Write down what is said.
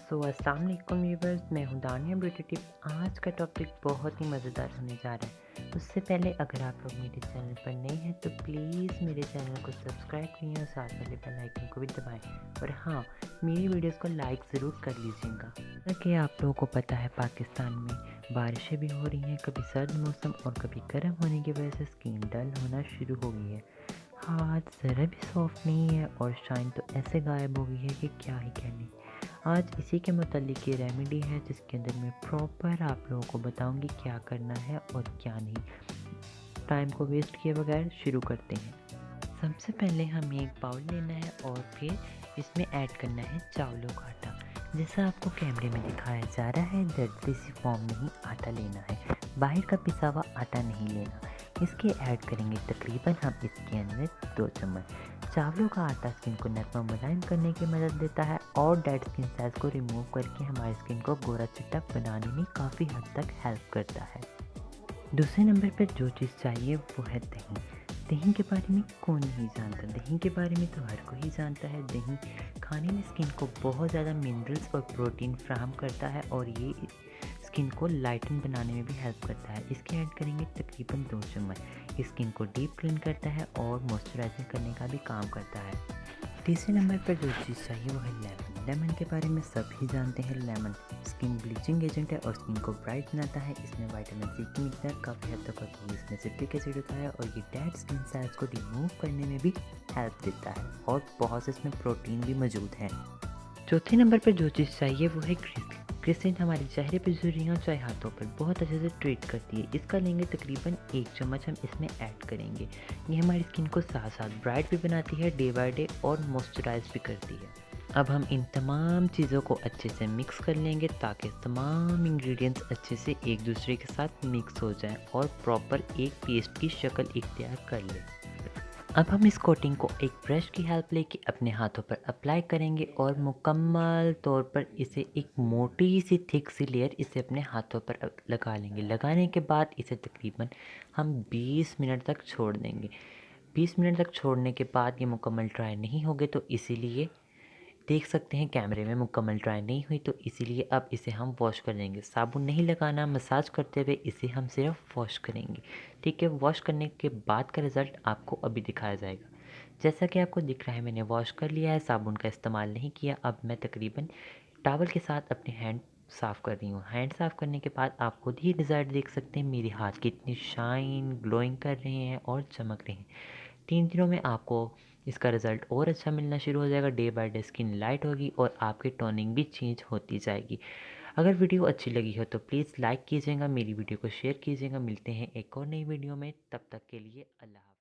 अस्सलाम वालेकुम व्यूवर्स, मैं हूं दानिया ब्यूटी टिप। आज का टॉपिक बहुत ही मज़ेदार होने जा रहा है। उससे पहले अगर आप लोग मेरे चैनल पर नए हैं तो प्लीज़ मेरे चैनल को सब्सक्राइब करिए और साथ वाले बेल आइकन को भी दबाएं। और हाँ, मेरी वीडियोस को लाइक ज़रूर कर लीजिएगा। जैसा कि आप लोगों को पता है, पाकिस्तान में बारिशें भी हो रही हैं, कभी सर्द मौसम और कभी गर्म होने की वजह से स्किन डल होना शुरू हो गई है। हाथ ज़रा भी सॉफ्ट नहीं है और शाइन तो ऐसे गायब हो गई है कि क्या ही कहने। आज इसी के मुतालिक ये रेमेडी है जिसके अंदर मैं प्रॉपर आप लोगों को बताऊंगी क्या करना है और क्या नहीं। टाइम को वेस्ट किए बगैर शुरू करते हैं। सबसे पहले हमें एक बाउल लेना है और फिर इसमें ऐड करना है चावलों का आटा। जैसा आपको कैमरे में दिखाया जा रहा है, दरदरी सी फॉर्म में ही आटा लेना है, बाहर का पिसा हुआ आटा नहीं लेना। इसके ऐड करेंगे तकरीबन हम इसके अंदर 2 चम्मच। चावलों का आटा स्किन को नरम मुलायम करने की मदद देता है और डेड स्किन सेल्स को रिमूव करके हमारी स्किन को गोरा चिट्टा बनाने में काफ़ी हद तक हेल्प करता है। दूसरे नंबर पर जो चीज़ चाहिए वो है दही। दही के बारे में कौन नहीं जानता, दही के बारे में तो हर कोई जानता है। दही खाने में स्किन को बहुत ज़्यादा मिनरल्स और प्रोटीन फ्राहम करता है और ये स्किन को लाइटन बनाने में भी हेल्प करता है। इसके ऐड करेंगे तकरीबन 2 चम्मच। स्किन को डीप क्लीन करता है और मॉइस्चराइजिंग करने का भी काम करता है। तीसरे नंबर पर जो चीज़ चाहिए वो है लेमन। लेमन के बारे में सब ही जानते हैं। लेमन स्किन ब्लीचिंग एजेंट है और स्किन को ब्राइट बनाता है। इसमें विटामिन सी की मिकदार काफ़ी हद तक होती है। इसमें सिट्रिक एसिड होता है और ये डेड स्किन सेल्स को रिमूव करने में भी हेल्प देता है और बहुत से इसमें प्रोटीन भी मौजूद है। चौथे नंबर पर जो चीज़ चाहिए वो है ग्लिसरीन। ग्लिसरीन हमारे चेहरे पर झुर्रियों चाहे हाथों पर बहुत अच्छे से ट्रीट करती है। इसका लेंगे तकरीबन 1 चम्मच हम इसमें ऐड करेंगे। ये हमारी स्किन को साथ साथ ब्राइट भी बनाती है डे बाय डे और मॉइस्चराइज भी करती है। अब हम इन तमाम चीज़ों को अच्छे से मिक्स कर लेंगे ताकि तमाम इंग्रेडिएंट्स अच्छे से एक दूसरे के साथ मिक्स हो जाएं और प्रॉपर एक पेस्ट की शक्ल इख्तियार कर लें। अब हम इस कोटिंग को एक ब्रश की हेल्प लेके अपने हाथों पर अप्लाई करेंगे और मुकम्मल तौर पर इसे एक मोटी सी थिक सी लेयर इसे अपने हाथों पर लगा लेंगे। लगाने के बाद इसे तकरीबन हम 20 मिनट तक छोड़ देंगे। 20 मिनट तक छोड़ने के बाद ये मुकम्मल ड्राई नहीं होंगे तो इसीलिए देख सकते हैं कैमरे में मुकम्मल ड्राई नहीं हुई, तो इसीलिए अब इसे हम वॉश कर देंगे। साबुन नहीं लगाना, मसाज करते हुए इसे हम सिर्फ वॉश करेंगे। ठीक है, वॉश करने के बाद का रिज़ल्ट आपको अभी दिखाया जाएगा। जैसा कि आपको दिख रहा है मैंने वॉश कर लिया है, साबुन का इस्तेमाल नहीं किया। अब मैं तकरीबन टॉवल के साथ अपने हैंड साफ़ कर रही हूँ। हैंड साफ़ करने के बाद आप खुद ही रिज़ल्ट देख सकते हैं, मेरे हाथ कितनी शाइन ग्लोइंग कर रहे हैं और चमक रहे हैं। 3 दिनों में आपको इसका रिज़ल्ट और अच्छा मिलना शुरू हो जाएगा। Day by day skin light होगी और आपकी टोनिंग भी चेंज होती जाएगी। अगर वीडियो अच्छी लगी हो तो प्लीज़ लाइक कीजिएगा, मेरी वीडियो को शेयर कीजिएगा। मिलते हैं एक और नई वीडियो में, तब तक के लिए अल्लाह हाफ़िज़।